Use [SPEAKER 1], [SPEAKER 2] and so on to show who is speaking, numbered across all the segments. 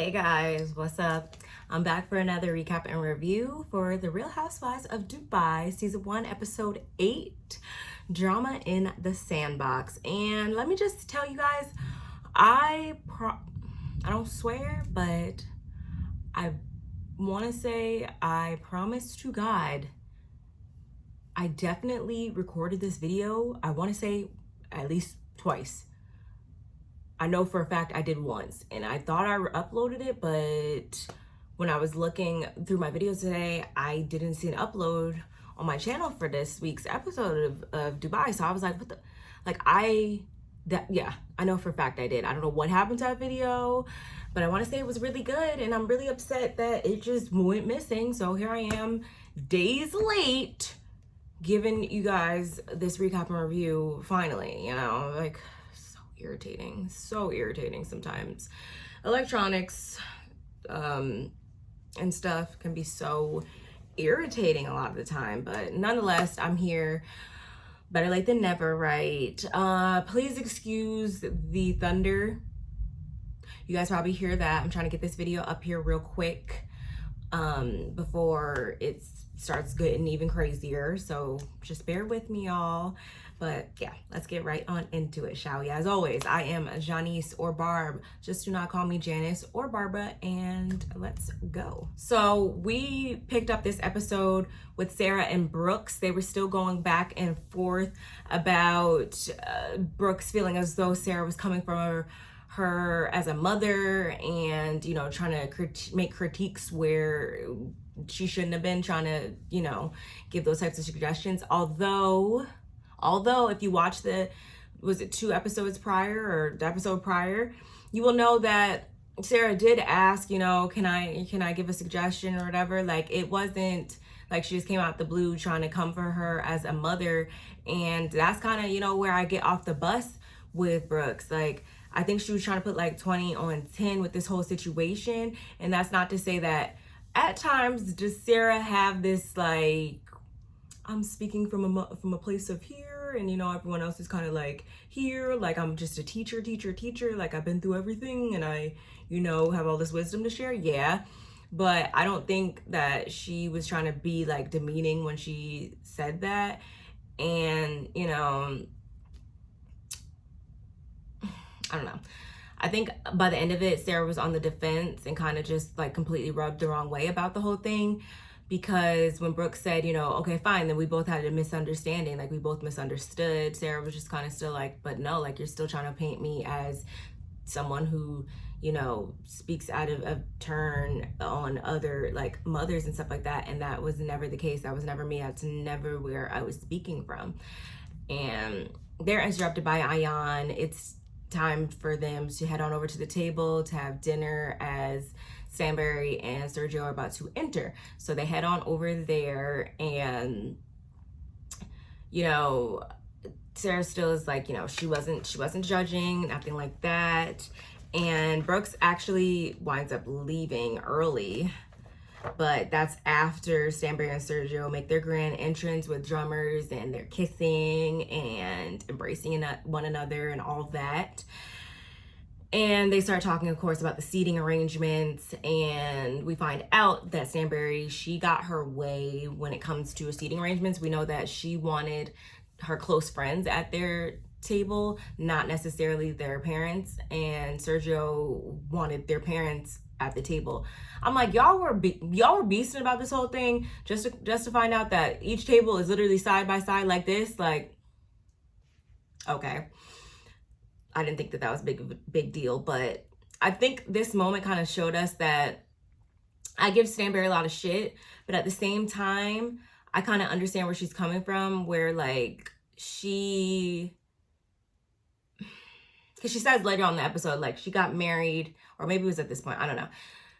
[SPEAKER 1] Hey guys, what's up? I'm back for another recap and review for The Real Housewives of Dubai, Season 1, Episode 8, Drama in the Sandbox. And let me just tell you guys, I don't swear, but I want to say I promise to God, I definitely recorded this video, I want to say at least twice. I know for a fact I did once, and I thought I uploaded it, but when I was looking through my videos today, I didn't see an upload on my channel for this week's episode of Dubai. So I was like, what the, like yeah, I know for a fact I did. I don't know what happened to that video, but I want to say it was really good, and I'm really upset that it just went missing. So here I am, days late, giving you guys this recap and review finally, you know, like, so irritating sometimes. Electronics and stuff can be so irritating a lot of the time, but nonetheless, I'm here. Better late than never, right? Please excuse the thunder. You guys probably hear that. I'm trying to get this video up here real quick before it starts getting even crazier, so just bear with me, y'all. But yeah, let's get right on into it, shall we? As always, I am Janice or Barb. Just do not call me Janice or Barbara, and let's go. So we picked up this episode with Sarah and Brooks. They were still going back and forth about Brooks feeling as though Sarah was coming from her as a mother, and, you know, trying to make critiques where she shouldn't have been, trying to, you know, give those types of suggestions. Although if you watch was it 2 episodes prior or the episode prior, you will know that Sarah did ask, you know, can I give a suggestion or whatever. Like, it wasn't like she just came out the blue trying to come for her as a mother. And that's kind of, you know, where I get off the bus with Brooks. Like, I think she was trying to put like 20 on 10 with this whole situation. And that's not to say that at times does Sarah have this, like, I'm speaking from a place of here, and, you know, everyone else is kind of like here, like I'm just a teacher, like I've been through everything and I, you know, have all this wisdom to share. Yeah, but I don't think that she was trying to be like demeaning when she said that. And, you know, I don't know. I think by the end of it, Sarah was on the defense and kind of just like completely rubbed the wrong way about the whole thing. Because when Brooke said, you know, okay, fine, then we both had a misunderstanding, like we both misunderstood, Sarah was just kind of still like, but no, like you're still trying to paint me as someone who, you know, speaks out of turn on other like mothers and stuff like that. And that was never the case. That was never me. That's never where I was speaking from. And they're interrupted by Ayan. It's time for them to head on over to the table to have dinner as Stanberry and Sergio are about to enter. So they head on over there, and, you know, Sarah still is like, you know, she wasn't judging, nothing like that. And Brooks actually winds up leaving early, but that's after Stanberry and Sergio make their grand entrance with drummers, and they're kissing and embracing one another and all that. And they start talking, of course, about the seating arrangements, and we find out that Stanberry, she got her way when it comes to seating arrangements. We know that she wanted her close friends at their table, not necessarily their parents, and Sergio wanted their parents at the table. I'm like, y'all were beasting about this whole thing just to find out that each table is literally side by side like this. Like, okay. I didn't think that was big deal, but I think this moment kind of showed us that I give Stanberry a lot of shit, but at the same time, I kind of understand where she's coming from, where like because she says later on in the episode, like she got married, or maybe it was at this point, I don't know.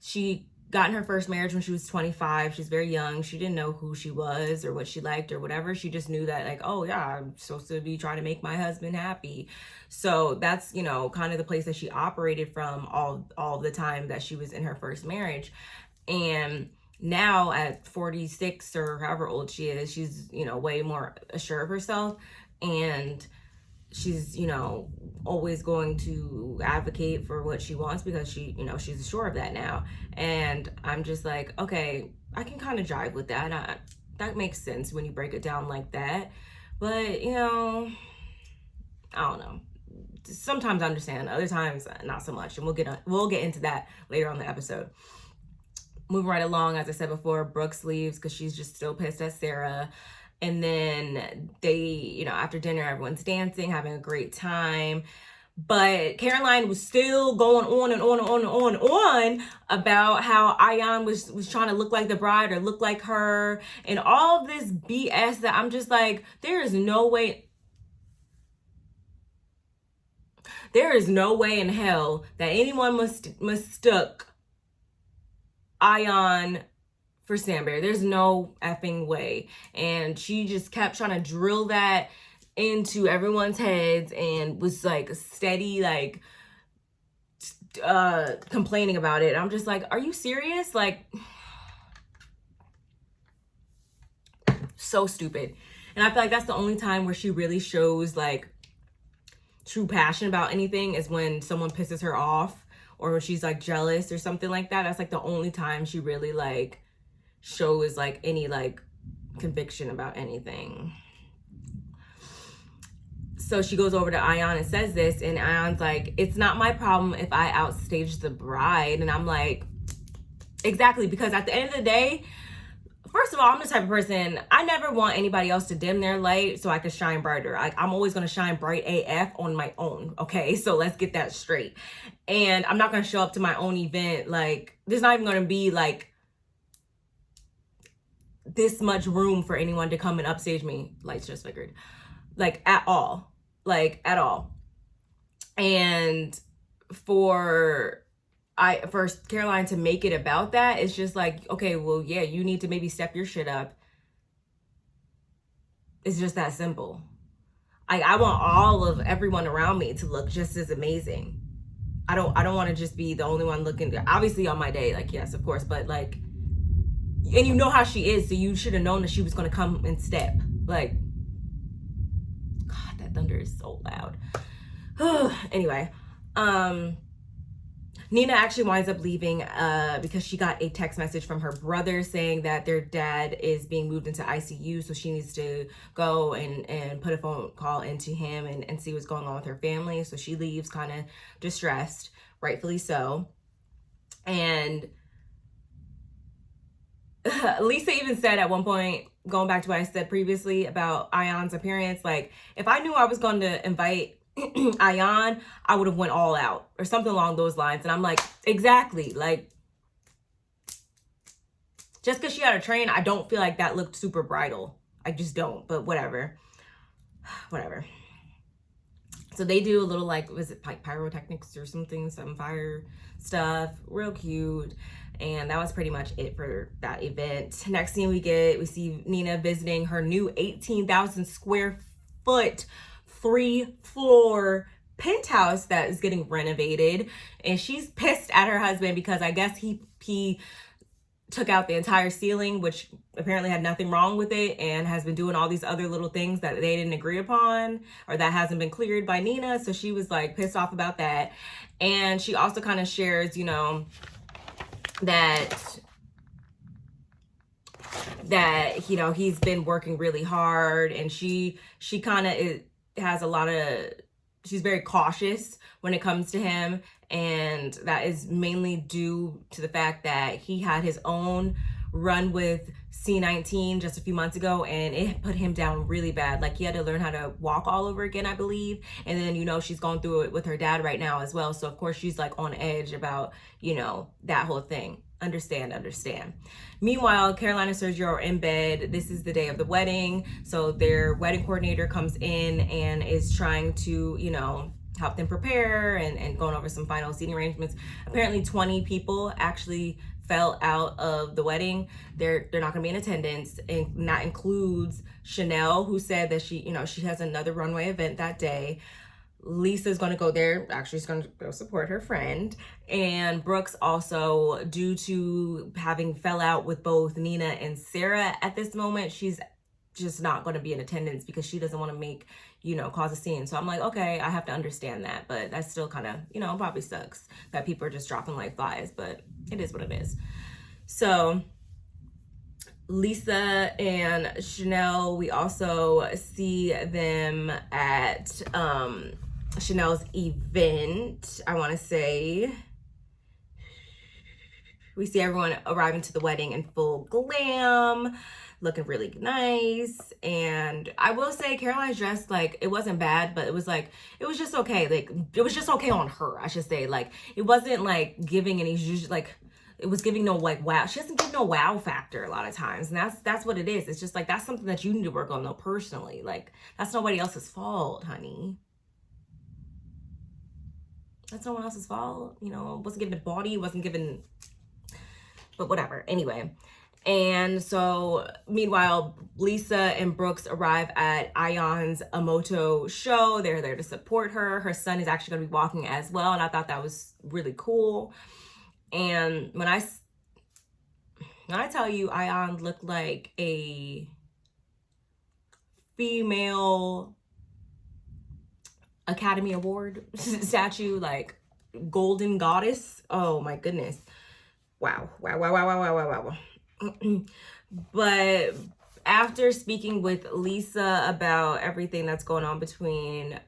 [SPEAKER 1] She got in her first marriage when she was 25. She's very young. She didn't know who she was or what she liked or whatever. She just knew that, like, oh yeah, I'm supposed to be trying to make my husband happy. So that's, you know, kind of the place that she operated from all the time that she was in her first marriage. And now at 46 or however old she is, she's, you know, way more assured of herself. And she's, you know, always going to advocate for what she wants because she, you know, she's sure of that now. And I'm just like, okay, I can kind of jive with that. That makes sense when you break it down like that. But, you know, I don't know. Sometimes I understand, other times not so much. And we'll get into that later on the episode. Moving right along, as I said before, Brooks leaves because she's just still pissed at Sarah. And then they, you know, after dinner, everyone's dancing, having a great time. But Caroline was still going on and on and on and on and on about how Ayan was trying to look like the bride or look like her and all this BS that I'm just like, there is no way in hell that anyone mistook Ayan for Stanberry. There's no effing way. And she just kept trying to drill that into everyone's heads and was like steady, like complaining about it. I'm just like, are you serious? Like, so stupid. And I feel like that's the only time where she really shows like true passion about anything is when someone pisses her off or when she's like jealous or something like that. That's like the only time she really like shows like any like conviction about anything. So she goes over to Ayan and says this, and Ayan's like, it's not my problem if I outstage the bride. And I'm like, exactly, because at the end of the day, first of all, I'm the type of person, I never want anybody else to dim their light so I can shine brighter. Like, I'm always going to shine bright AF on my own, okay? So let's get that straight. And I'm not going to show up to my own event. Like, there's not even going to be, like, this much room for anyone to come and upstage me. Lights just flickered. Like, at all. Like, at all. And for Caroline to make it about that, it's just like, okay, well, yeah, you need to maybe step your shit up. It's just that simple. I want all of everyone around me to look just as amazing. I don't want to just be the only one looking, obviously on my day, like, yes, of course, but like, and you know how she is, so you should have known that she was going to come and step. Like, God, that thunder is so loud. Anyway, Nina actually winds up leaving because she got a text message from her brother saying that their dad is being moved into ICU, so she needs to go and put a phone call into him and see what's going on with her family. So she leaves kind of distressed, rightfully so. And Lisa even said at one point, going back to what I said previously about Ayan's appearance, like, if I knew I was going to invite Ayan, I would have went all out or something along those lines. And I'm like, exactly. Like, just because she had a train, I don't feel like that looked super bridal. I just don't, but whatever. Whatever. So they do a little, like, was it like pyrotechnics or something, some fire stuff, real cute. And that was pretty much it for that event. Next thing we see Nina visiting her new 18,000 square foot 3-floor penthouse that is getting renovated. And she's pissed at her husband because I guess he took out the entire ceiling, which apparently had nothing wrong with it, and has been doing all these other little things that they didn't agree upon or that hasn't been cleared by Nina. So she was like pissed off about that. And she also kind of shares, you know, that you know, he's been working really hard, and she kind of has a lot of, she's very cautious when it comes to him, and that is mainly due to the fact that he had his own run with C19 just a few months ago, and it put him down really bad. Like, he had to learn how to walk all over again, I believe. And then, you know, she's going through it with her dad right now as well, so of course she's like on edge about, you know, that whole thing. Understand. Meanwhile, Caroline and Sergio are in bed. This is the day of the wedding, so their wedding coordinator comes in and is trying to, you know, help them prepare and going over some final seating arrangements. Apparently 20 people actually fell out of the wedding. They're not gonna be in attendance, and that includes Chanel, who said that she, you know, she has another runway event that day. Lisa's going to go there. Actually, she's going to go support her friend. And Brooks also, due to having fell out with both Nina and Sarah at this moment, she's just not going to be in attendance because she doesn't want to make, cause a scene. So I'm like, okay, I have to understand that, but that still kind of, probably sucks that people are just dropping like flies, but it is what it is. So Lisa and Chanel, we also see them at Chanel's event. I want to say we see everyone arriving to the wedding in full glam, looking really nice. And I will say Caroline's dress, like, it wasn't bad, but it was just okay. Like, it was just okay on her, I should say. Like, it wasn't like giving any, like, it was giving no like wow. She doesn't give no wow factor a lot of times. And that's what it is. It's just like, that's something that you need to work on though personally. Like, that's nobody else's fault, honey. That's no one else's fault. Wasn't given a body, wasn't given, but whatever. Anyway. And so meanwhile, Lisa and Brooks arrive at Ion's Amoto show. They're there to support her. Her son is actually going to be walking as well. And I thought that was really cool. And when I tell you Ion looked like a female Academy Award statue, like golden goddess. Oh my goodness. Wow. But after speaking with Lisa about everything that's going on between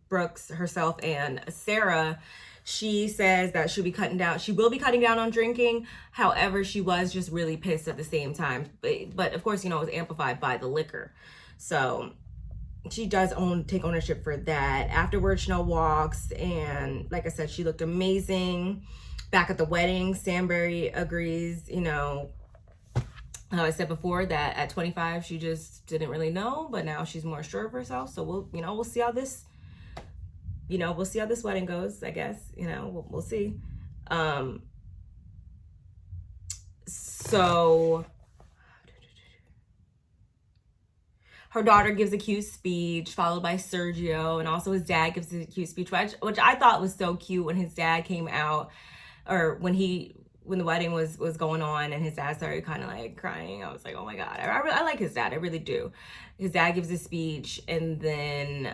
[SPEAKER 1] Brooks, herself, and Sarah, she says that she will be cutting down on drinking. However, she was just really pissed at the same time. But of course, it was amplified by the liquor. So she does take ownership for that. Afterwards, Chanel walks, and like I said, she looked amazing. Back at the wedding, Stanbury agrees, how I said before that at 25, she just didn't really know, but now she's more sure of herself. So we'll see how this, we'll see how this wedding goes, I guess, we'll see. So her daughter gives a cute speech, followed by Sergio, and also his dad gives a cute speech, which I thought was so cute when his dad came out, or when the wedding was going on and his dad started kind of like crying. I was like, oh my God, I like his dad, I really do. His dad gives a speech, and then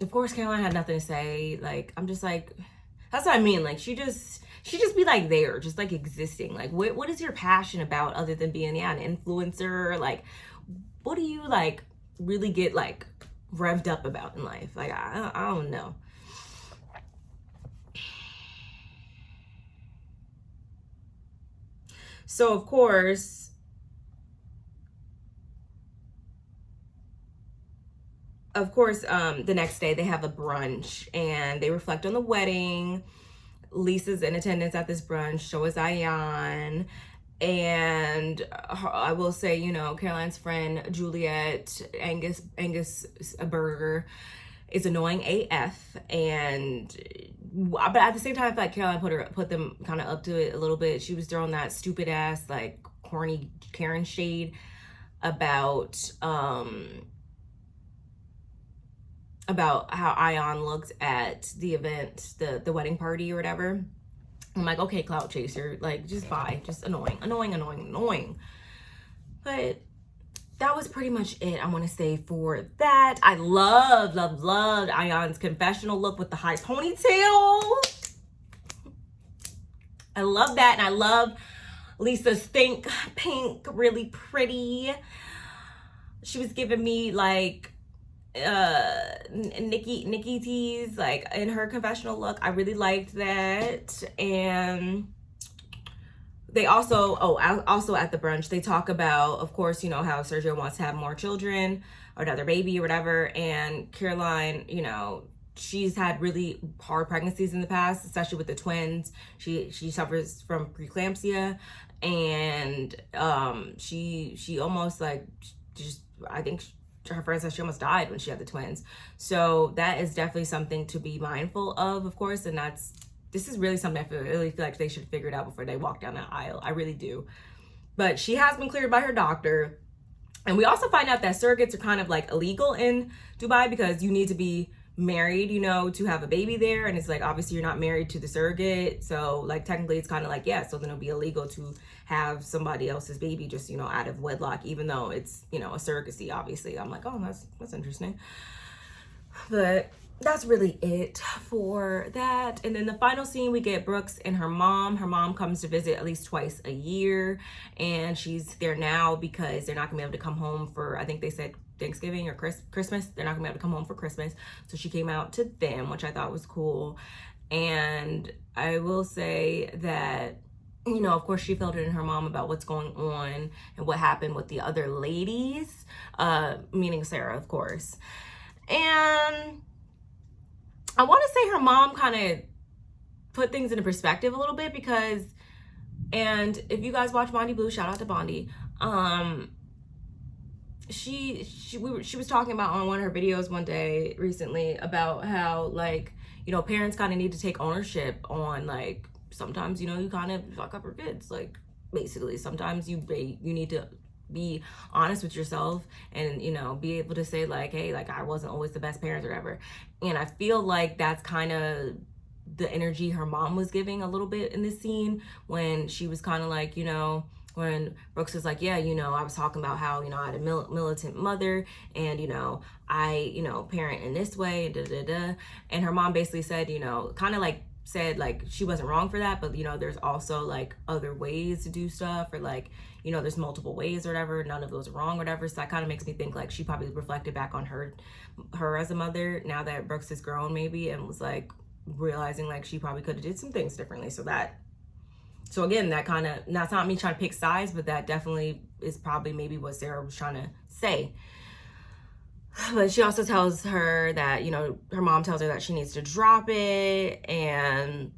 [SPEAKER 1] of course Caroline had nothing to say. Like, I'm just like, that's what I mean. Like, she just be like there, just like existing. Like, what is your passion about other than being an influencer? Like, what do you like really get like revved up about in life? Like, I don't know. So of course, the next day they have a brunch and they reflect on the wedding. Lisa's in attendance at this brunch, so is Ion. And I will say, Caroline's friend Juliet, Angus Burger, is annoying AF. But at the same time, I feel like Caroline put them kind of up to it a little bit. She was throwing that stupid ass, like, corny Karen shade about how Ion looked at the event, the wedding party or whatever. I'm like, okay, clout chaser, like, just bye. Just annoying. But that was pretty much it, I want to say, for that. I loved Ion's confessional look with the high ponytail. I love that. And I love Lisa's pink, really pretty. She was giving me like Nikki T's, like, in her confessional look. I really liked that. And they also at the brunch, they talk about, of course, how Sergio wants to have more children or another baby or whatever. And Caroline, she's had really hard pregnancies in the past, especially with the twins. She suffers from preeclampsia, and she almost, like, just, I think her friend said she almost died when she had the twins. So that is definitely something to be mindful of course. And this is really something I really feel like they should figure it out before they walk down that aisle. I really do. But she has been cleared by her doctor. And we also find out that surrogates are kind of like illegal in Dubai because you need to be married, you know, to have a baby there. And it's like, obviously you're not married to the surrogate. So like technically it's kind of like, yeah, so then it'll be illegal to have somebody else's baby just, you know, out of wedlock, even though it's, you know, a surrogacy, obviously. I'm like, oh, that's interesting. But that's really it for that. And then the final scene, we get Brooks and her mom. Her mom comes to visit at least twice a year, and she's there now because they're not gonna be able to come home for, I think they said Thanksgiving or Christmas. They're not gonna be able to come home for Christmas. So she came out to them, which I thought was cool. And I will say that, you know, of course she filled in her mom about what's going on and what happened with the other ladies, meaning Sarah, of course. And I want to say her mom kind of put things into perspective a little bit because, and if you guys watch Bondi Blue, shout out to Bondi. She was talking about on one of her videos one day recently about how, like, you know, parents kind of need to take ownership on, like, sometimes, you know, you kind of fuck up your kids, like, basically sometimes you need to be honest with yourself and, you know, be able to say like, hey, like I wasn't always the best parent or whatever. And I feel like that's kind of the energy her mom was giving a little bit in this scene when she was kind of like, you know, when Brooks was like, yeah, you know, I was talking about how, you know, I had a militant mother and, you know, I, you know, parent in this way and da-da-da. And her mom basically said, you know, kind of like said like she wasn't wrong for that, but, you know, there's also like other ways to do stuff, or like, you know, there's multiple ways or whatever, none of those are wrong or whatever. So that kind of makes me think like she probably reflected back on her as a mother now that Brooks is grown maybe, and was like realizing like she probably could have did some things differently. So again, that kind of, that's not me trying to pick sides, but that definitely is probably maybe what Sarah was trying to say. But she also tells her that, you know, her mom tells her that she needs to drop it, and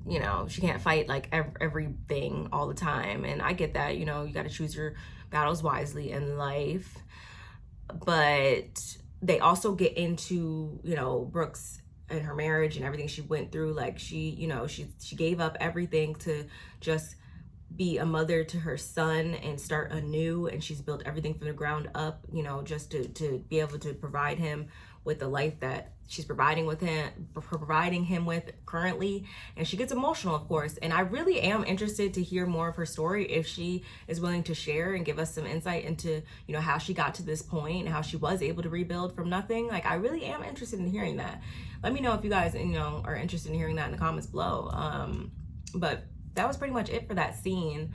[SPEAKER 1] you know, she can't fight like everything all the time. And I get that, you know, you got to choose your battles wisely in life. But they also get into, you know, Brooks and her marriage and everything she went through. Like she, you know, she gave up everything to just be a mother to her son and start anew, and she's built everything from the ground up, you know, just to be able to provide him with the life that she's providing him with currently. And she gets emotional, of course, and I really am interested to hear more of her story if she is willing to share and give us some insight into, you know, how she got to this point and how she was able to rebuild from nothing. Like, I really am interested in hearing that. Let me know if you guys, you know, are interested in hearing that in the comments below. But that was pretty much it for that scene.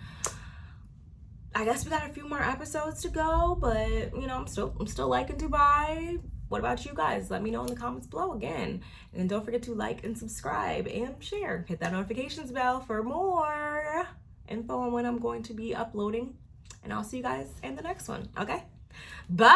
[SPEAKER 1] I guess we got a few more episodes to go, but, you know, I'm still liking Dubai. What about you guys? Let me know in the comments below again. And don't forget to like and subscribe and share. Hit that notifications bell for more info on when I'm going to be uploading. And I'll see you guys in the next one, okay? Bye!